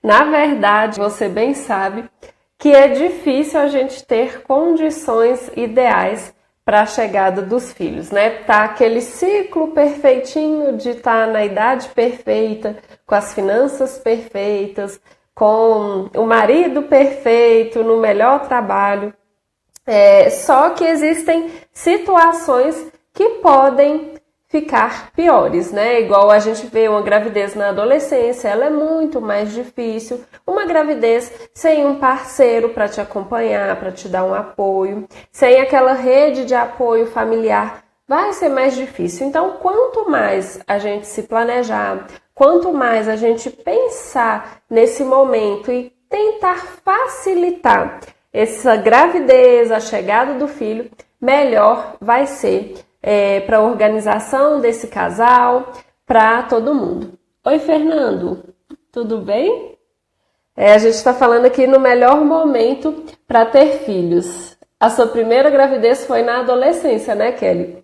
Na verdade, você bem sabe que é difícil a gente ter condições ideais para a chegada dos filhos, né? Tá aquele ciclo perfeitinho de estar na idade perfeita, com as finanças perfeitas, com o marido perfeito, no melhor trabalho. Só que existem situações que podem ficar piores, né? Igual a gente vê uma gravidez na adolescência, ela é muito mais difícil. Uma gravidez sem um parceiro para te acompanhar, para te dar um apoio, sem aquela rede de apoio familiar, vai ser mais difícil. Então, quanto mais a gente se planejar, quanto mais a gente pensar nesse momento e tentar facilitar essa gravidez, a chegada do filho, melhor vai ser para a organização desse casal, para todo mundo. Oi, Fernando, tudo bem? A gente está falando aqui no melhor momento para ter filhos. A sua primeira gravidez foi na adolescência, né, Kelly?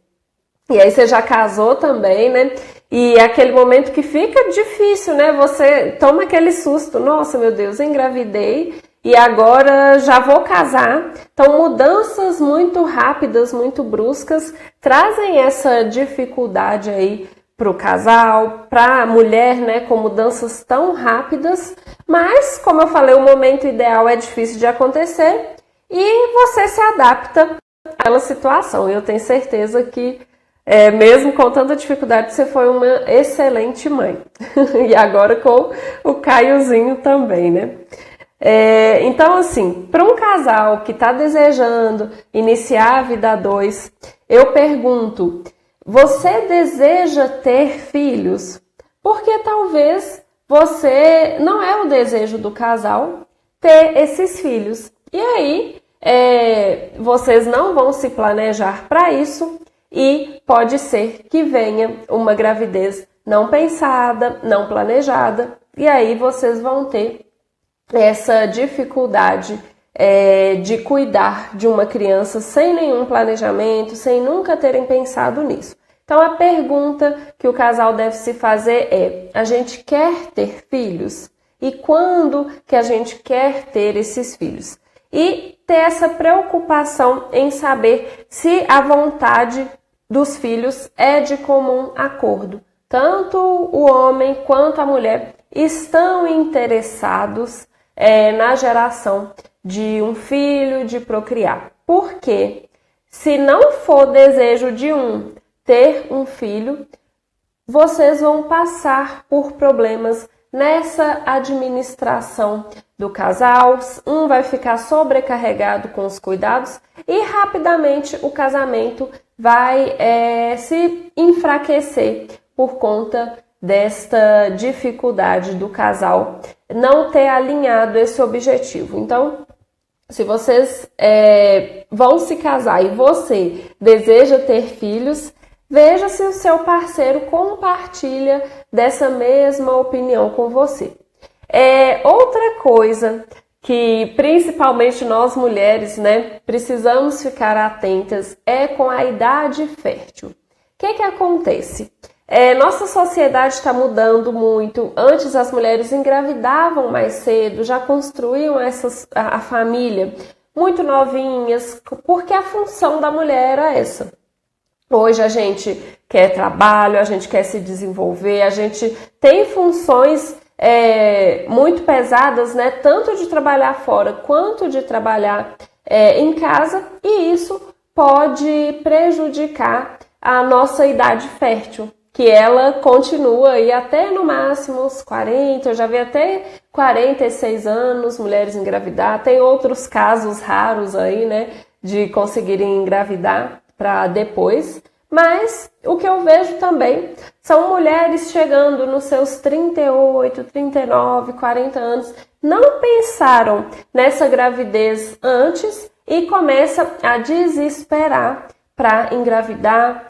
E aí você já casou também, né? E é aquele momento que fica difícil, né? Você toma aquele susto. Nossa, meu Deus, engravidei e agora já vou casar. Então, mudanças muito rápidas, muito bruscas, trazem essa dificuldade aí para o casal, para a mulher, né? Com mudanças tão rápidas. Mas, como eu falei, o momento ideal é difícil de acontecer e você se adapta àquela situação. Eu tenho certeza que mesmo com tanta dificuldade, você foi uma excelente mãe. E agora com o Caiozinho também, né? Então, assim, para um casal que está desejando iniciar a vida a dois, eu pergunto, você deseja ter filhos? Porque talvez você não é o desejo do casal ter esses filhos. E aí, vocês não vão se planejar para isso, e pode ser que venha uma gravidez não pensada, não planejada, e aí vocês vão ter essa dificuldade de cuidar de uma criança sem nenhum planejamento, sem nunca terem pensado nisso. Então a pergunta que o casal deve se fazer é: a gente quer ter filhos? E quando que a gente quer ter esses filhos? E ter essa preocupação em saber se a vontade dos filhos é de comum acordo. Tanto o homem quanto a mulher estão interessados na geração de um filho, de procriar. Porque se não for desejo de um ter um filho, vocês vão passar por problemas nessa administração do casal, um vai ficar sobrecarregado com os cuidados e rapidamente o casamento vai se enfraquecer por conta desta dificuldade do casal não ter alinhado esse objetivo. Então, se vocês vão se casar e você deseja ter filhos, veja se o seu parceiro compartilha dessa mesma opinião com você. Outra coisa que principalmente nós mulheres, né, precisamos ficar atentas é com a idade fértil. O que acontece? Nossa sociedade está mudando muito. Antes as mulheres engravidavam mais cedo, já construíam a família muito novinhas, porque a função da mulher era essa. Hoje a gente quer trabalho, a gente quer se desenvolver, a gente tem funções muito pesadas, né? Tanto de trabalhar fora quanto de trabalhar em casa, e isso pode prejudicar a nossa idade fértil, que ela continua aí até no máximo os 40, eu já vi até 46 anos mulheres engravidar. Tem outros casos raros aí, né, de conseguirem engravidar para depois. Mas o que eu vejo também são mulheres chegando nos seus 38, 39, 40 anos, não pensaram nessa gravidez antes e começam a desesperar para engravidar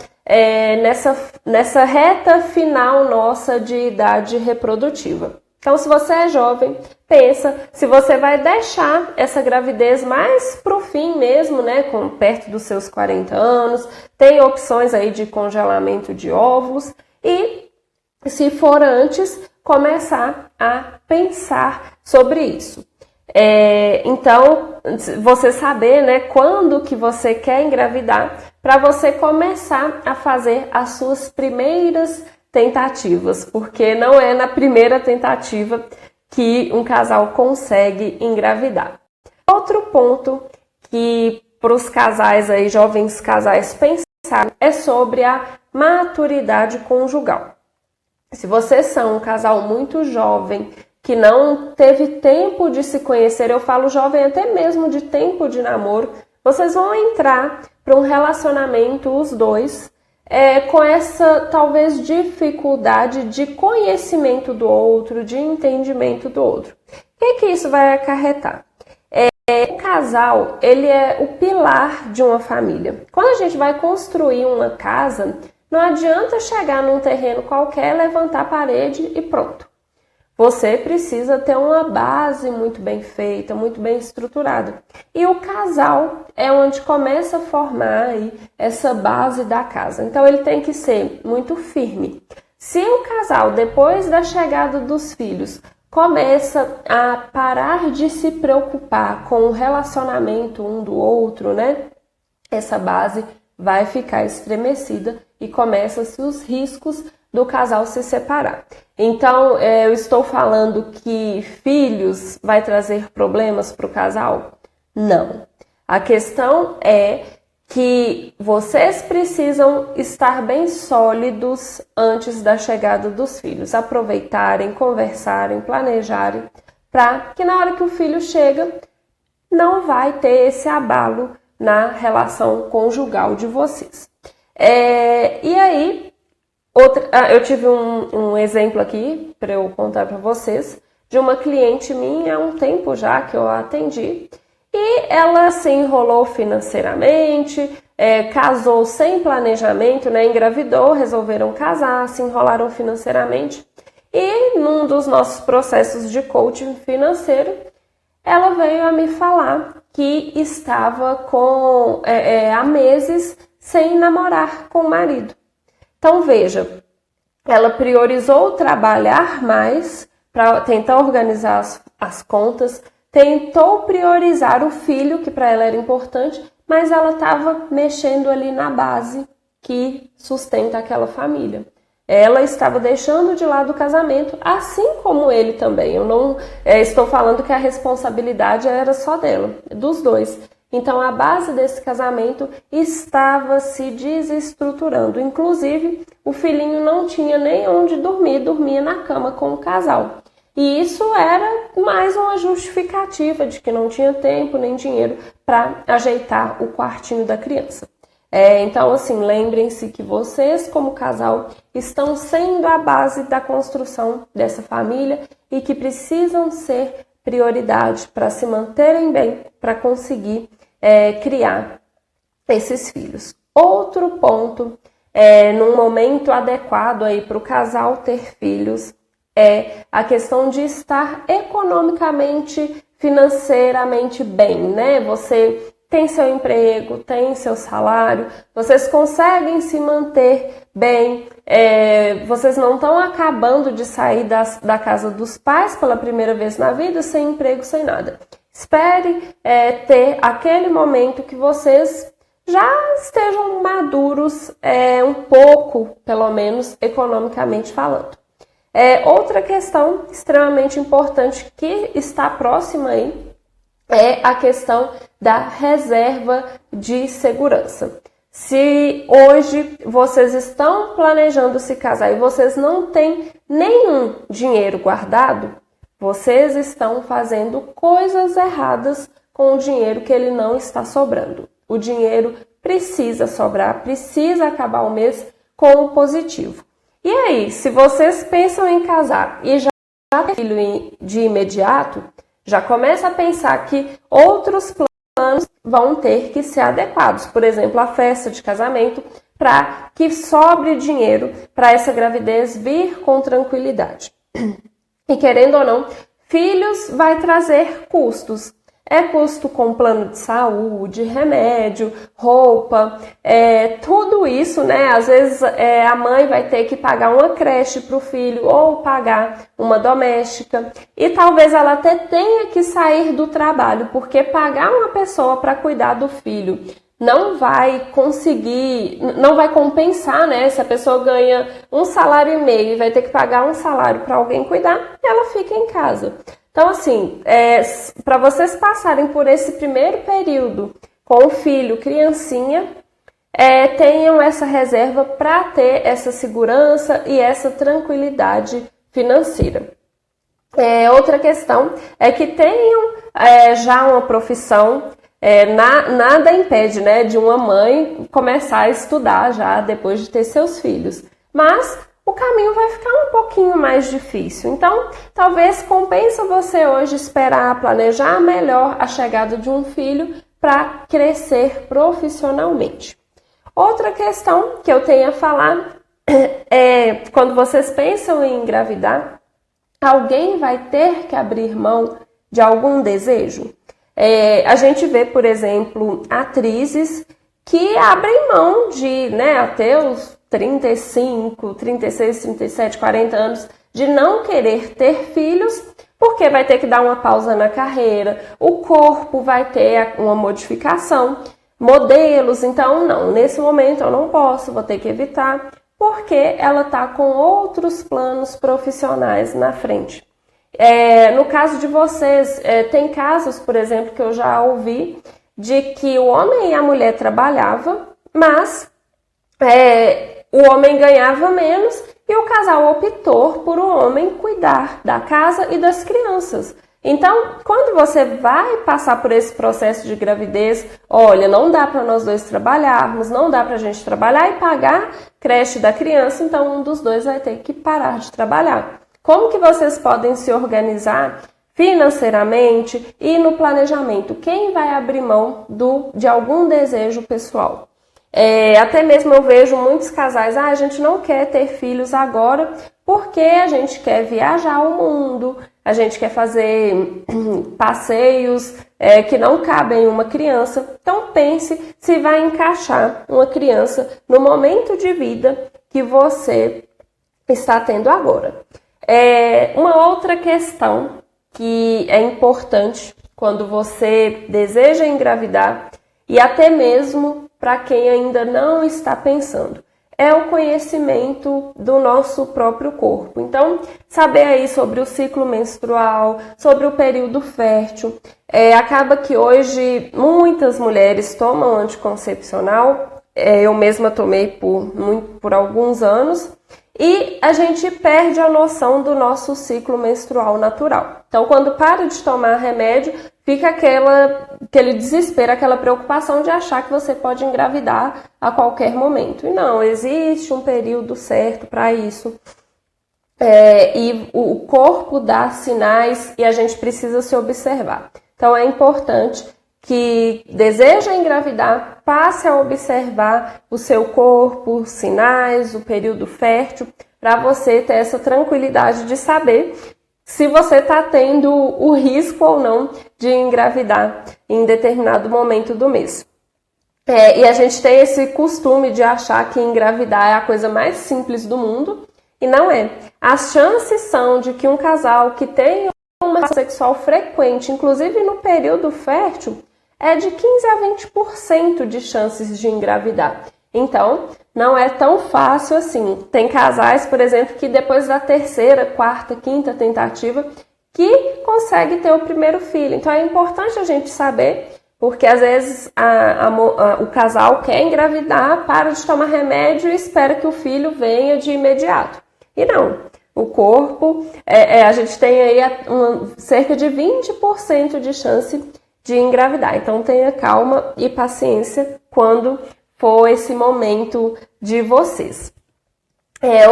nessa reta final nossa de idade reprodutiva. Então, se você é jovem, pensa se você vai deixar essa gravidez mais pro fim mesmo, né, perto dos seus 40 anos. Tem opções aí de congelamento de óvulos e, se for antes, começar a pensar sobre isso. Então, você saber, né, quando que você quer engravidar, para você começar a fazer as suas primeiras tentativas, porque não é na primeira tentativa que um casal consegue engravidar. Outro ponto que para os casais aí, jovens casais pensar é sobre a maturidade conjugal. Se vocês são um casal muito jovem, que não teve tempo de se conhecer, eu falo jovem até mesmo de tempo de namoro, vocês vão entrar para um relacionamento, os dois, com essa talvez dificuldade de conhecimento do outro, de entendimento do outro. O que isso vai acarretar? O casal, ele é o pilar de uma família. Quando a gente vai construir uma casa, não adianta chegar num terreno qualquer, levantar a parede e pronto. Você precisa ter uma base muito bem feita, muito bem estruturada. E o casal é onde começa a formar aí essa base da casa. Então ele tem que ser muito firme. Se o casal, depois da chegada dos filhos, começa a parar de se preocupar com o relacionamento um do outro, né? Essa base vai ficar estremecida e começam-se os riscos do casal se separar. Então, eu estou falando que filhos vai trazer problemas para o casal? Não. A questão é que vocês precisam estar bem sólidos antes da chegada dos filhos. Aproveitarem, conversarem, planejarem, para que na hora que o filho chega, não vai ter esse abalo na relação conjugal de vocês. E aí, eu tive um exemplo aqui para eu contar para vocês de uma cliente minha há um tempo já que eu atendi e ela se enrolou financeiramente, casou sem planejamento, né, engravidou, resolveram casar, se enrolaram financeiramente e num dos nossos processos de coaching financeiro ela veio a me falar que estava há meses sem namorar com o marido. Então, veja, ela priorizou trabalhar mais para tentar organizar as contas, tentou priorizar o filho, que para ela era importante, mas ela estava mexendo ali na base que sustenta aquela família. Ela estava deixando de lado o casamento, assim como ele também. Eu não estou falando que a responsabilidade era só dela, dos dois. Então, a base desse casamento estava se desestruturando. Inclusive, o filhinho não tinha nem onde dormir, dormia na cama com o casal. E isso era mais uma justificativa de que não tinha tempo nem dinheiro para ajeitar o quartinho da criança. Então, assim, lembrem-se que vocês, como casal, estão sendo a base da construção dessa família e que precisam ser prioridade para se manterem bem, para conseguir criar esses filhos. Outro ponto, num momento adequado aí para o casal ter filhos, é a questão de estar economicamente, financeiramente bem, né? Você tem seu emprego, tem seu salário, vocês conseguem se manter bem, vocês não estão acabando de sair da casa dos pais pela primeira vez na vida, sem emprego, sem nada. Espere ter aquele momento que vocês já estejam maduros, um pouco, pelo menos, economicamente falando. Outra questão extremamente importante que está próxima aí é a questão da reserva de segurança. Se hoje vocês estão planejando se casar e vocês não têm nenhum dinheiro guardado, vocês estão fazendo coisas erradas com o dinheiro que ele não está sobrando. O dinheiro precisa sobrar, precisa acabar o mês com o positivo. E aí, se vocês pensam em casar e já tem filho de imediato, já começa a pensar que outros planos vão ter que ser adequados. Por exemplo, a festa de casamento, para que sobre dinheiro para essa gravidez vir com tranquilidade. E querendo ou não, filhos vai trazer custos. é custo com plano de saúde, remédio, roupa, tudo isso, né? Às vezes a mãe vai ter que pagar uma creche para o filho ou pagar uma doméstica e talvez ela até tenha que sair do trabalho, porque pagar uma pessoa para cuidar do filho não vai conseguir, não vai compensar, né? Se a pessoa ganha um salário e meio e vai ter que pagar um salário para alguém cuidar, ela fica em casa. Então, assim, para vocês passarem por esse primeiro período com o filho, criancinha, tenham essa reserva para ter essa segurança e essa tranquilidade financeira. Outra questão é que tenham já uma profissão. Nada impede, né, de uma mãe começar a estudar já depois de ter seus filhos, mas o caminho vai ficar um pouquinho mais difícil. Então, talvez compensa você hoje esperar, planejar melhor a chegada de um filho para crescer profissionalmente. Outra questão que eu tenho a falar é quando vocês pensam em engravidar, alguém vai ter que abrir mão de algum desejo? A gente vê, por exemplo, atrizes que abrem mão de, né, até os 35, 36, 37, 40 anos, de não querer ter filhos, porque vai ter que dar uma pausa na carreira, o corpo vai ter uma modificação, modelos, então não, nesse momento eu não posso, vou ter que evitar, porque ela está com outros planos profissionais na frente. No caso de vocês, tem casos, por exemplo, que eu já ouvi, de que o homem e a mulher trabalhavam, mas o homem ganhava menos e o casal optou por o homem cuidar da casa e das crianças. Então, quando você vai passar por esse processo de gravidez, olha, não dá para nós dois trabalharmos, não dá para a gente trabalhar e pagar creche da criança, então um dos dois vai ter que parar de trabalhar. Como que vocês podem se organizar financeiramente e no planejamento? Quem vai abrir mão de algum desejo pessoal? Até mesmo eu vejo muitos casais, a gente não quer ter filhos agora porque a gente quer viajar ao mundo, a gente quer fazer passeios que não cabem em uma criança. Então pense se vai encaixar uma criança no momento de vida que você está tendo agora. Uma outra questão que é importante quando você deseja engravidar e até mesmo para quem ainda não está pensando, é o conhecimento do nosso próprio corpo. Então, saber aí sobre o ciclo menstrual, sobre o período fértil. Acaba que hoje muitas mulheres tomam anticoncepcional, eu mesma tomei por alguns anos, e a gente perde a noção do nosso ciclo menstrual natural. Então, quando para de tomar remédio, fica aquele desespero, aquela preocupação de achar que você pode engravidar a qualquer momento. E não, existe um período certo para isso. E o corpo dá sinais e a gente precisa se observar. Então, é importante que deseja engravidar, passe a observar o seu corpo, os sinais, o período fértil, para você ter essa tranquilidade de saber se você está tendo o risco ou não de engravidar em determinado momento do mês. E a gente tem esse costume de achar que engravidar é a coisa mais simples do mundo, e não é. As chances são de que um casal que tem uma relação sexual frequente, inclusive no período fértil, é de 15 a 20% de chances de engravidar. Então, não é tão fácil assim. Tem casais, por exemplo, que depois da terceira, quarta, quinta tentativa, que consegue ter o primeiro filho. Então, é importante a gente saber, porque às vezes o casal quer engravidar, para de tomar remédio e espera que o filho venha de imediato. E não. O corpo, a gente tem aí cerca de 20% de chance de engravidar. Então tenha calma e paciência quando for esse momento de vocês.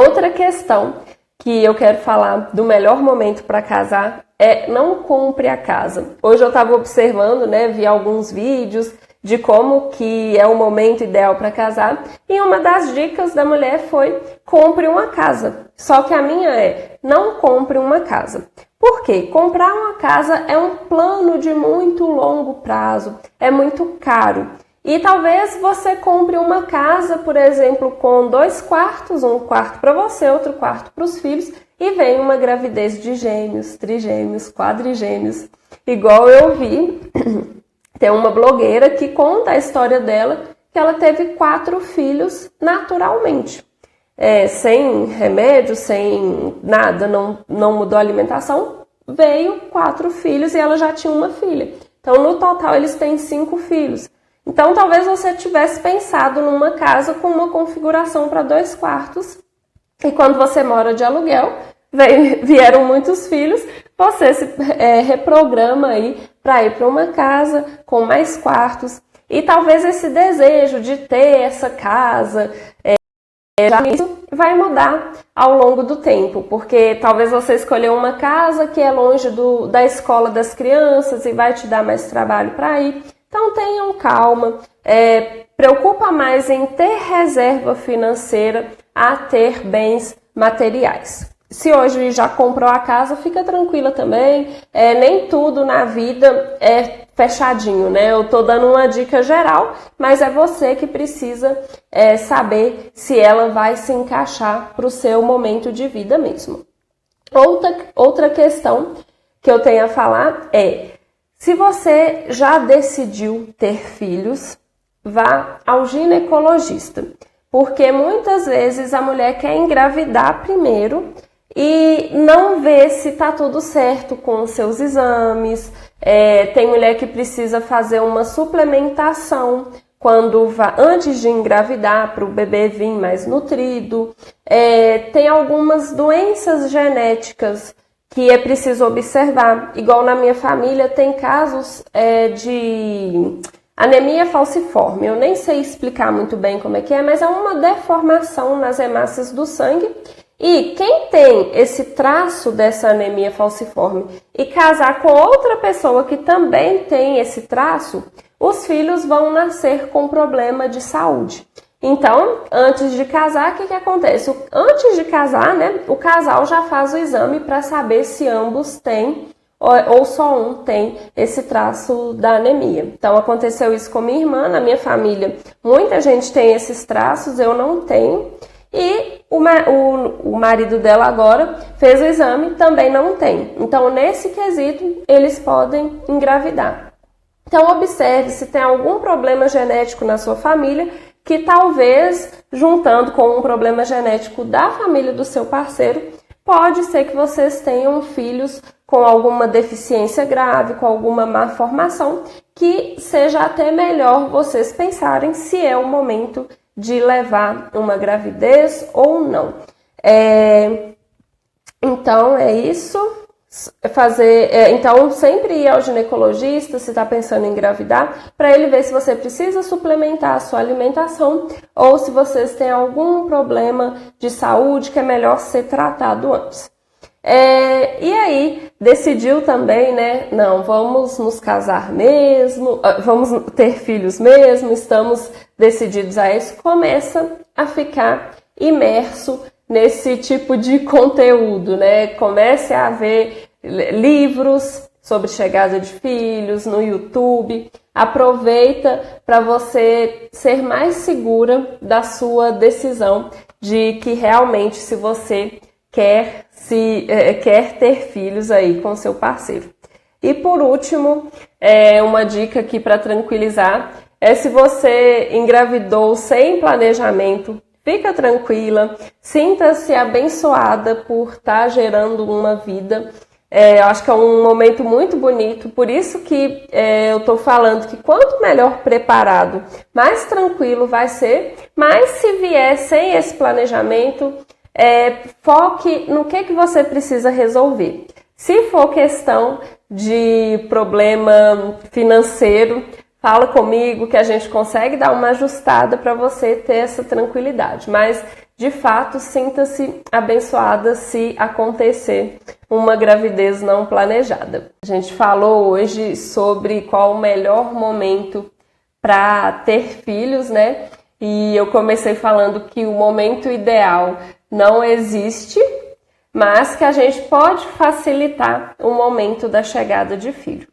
Outra questão que eu quero falar do melhor momento para casar não compre a casa. Hoje eu estava observando, né, vi alguns vídeos de como que é o momento ideal para casar e uma das dicas da mulher foi compre uma casa. Só que a minha não compre uma casa. Por quê? Comprar uma casa é um plano de muito longo prazo, é muito caro. E talvez você compre uma casa, por exemplo, com 2 quartos, um quarto para você, outro quarto para os filhos, e vem uma gravidez de gêmeos, trigêmeos, quadrigêmeos. Igual eu vi, tem uma blogueira que conta a história dela, que ela teve 4 filhos naturalmente. Sem remédio, sem nada, não mudou a alimentação, veio 4 filhos e ela já tinha uma filha. Então, no total, eles têm 5 filhos. Então, talvez você tivesse pensado numa casa com uma configuração para 2 quartos e quando você mora de aluguel, vieram muitos filhos, você se reprograma aí para ir para uma casa com mais quartos. E talvez esse desejo de ter essa casa, isso vai mudar ao longo do tempo, porque talvez você escolheu uma casa que é longe da escola das crianças e vai te dar mais trabalho para ir. Então tenham calma, preocupa mais em ter reserva financeira a ter bens materiais. Se hoje já comprou a casa, fica tranquila também, nem tudo na vida é fechadinho, né? Eu tô dando uma dica geral, mas é você que precisa saber se ela vai se encaixar para o seu momento de vida mesmo. Outra questão que eu tenho a falar se você já decidiu ter filhos, vá ao ginecologista, porque muitas vezes a mulher quer engravidar primeiro e não vê se está tudo certo com os seus exames. Tem mulher que precisa fazer uma suplementação antes de engravidar para o bebê vir mais nutrido. Tem algumas doenças genéticas que é preciso observar. Igual na minha família tem casos de anemia falciforme. Eu nem sei explicar muito bem como é que é, mas é uma deformação nas hemácias do sangue. E quem tem esse traço dessa anemia falciforme e casar com outra pessoa que também tem esse traço, os filhos vão nascer com problema de saúde. Então, antes de casar, o que acontece? Antes de casar, né, o casal já faz o exame para saber se ambos têm ou só um tem esse traço da anemia. Então, aconteceu isso com minha irmã, na minha família. Muita gente tem esses traços, eu não tenho. E o marido dela agora fez o exame, também não tem. Então, nesse quesito, eles podem engravidar. Então, observe se tem algum problema genético na sua família, que talvez, juntando com um problema genético da família do seu parceiro, pode ser que vocês tenham filhos com alguma deficiência grave, com alguma má formação, que seja até melhor vocês pensarem se é o momento de levar uma gravidez ou não. Então, é isso. Então, sempre ir ao ginecologista se está pensando em engravidar, para ele ver se você precisa suplementar a sua alimentação ou se vocês têm algum problema de saúde que é melhor ser tratado antes. E aí, decidiu também, né? Não, vamos nos casar mesmo, vamos ter filhos mesmo, estamos decididos a isso. Começa a ficar imerso nesse tipo de conteúdo, né? Comece a ver livros sobre chegada de filhos no YouTube. Aproveita para você ser mais segura da sua decisão de que realmente se você quer ter filhos aí com seu parceiro. E por último, uma dica aqui para tranquilizar, se você engravidou sem planejamento, fica tranquila, sinta-se abençoada por estar gerando uma vida. Eu acho que é um momento muito bonito, por isso que eu estou falando que quanto melhor preparado, mais tranquilo vai ser, mas se vier sem esse planejamento, foque no que você precisa resolver. Se for questão de problema financeiro, fala comigo que a gente consegue dar uma ajustada para você ter essa tranquilidade. Mas, de fato, sinta-se abençoada se acontecer uma gravidez não planejada. A gente falou hoje sobre qual o melhor momento para ter filhos, né? E eu comecei falando que o momento ideal não existe, mas que a gente pode facilitar o momento da chegada de filho.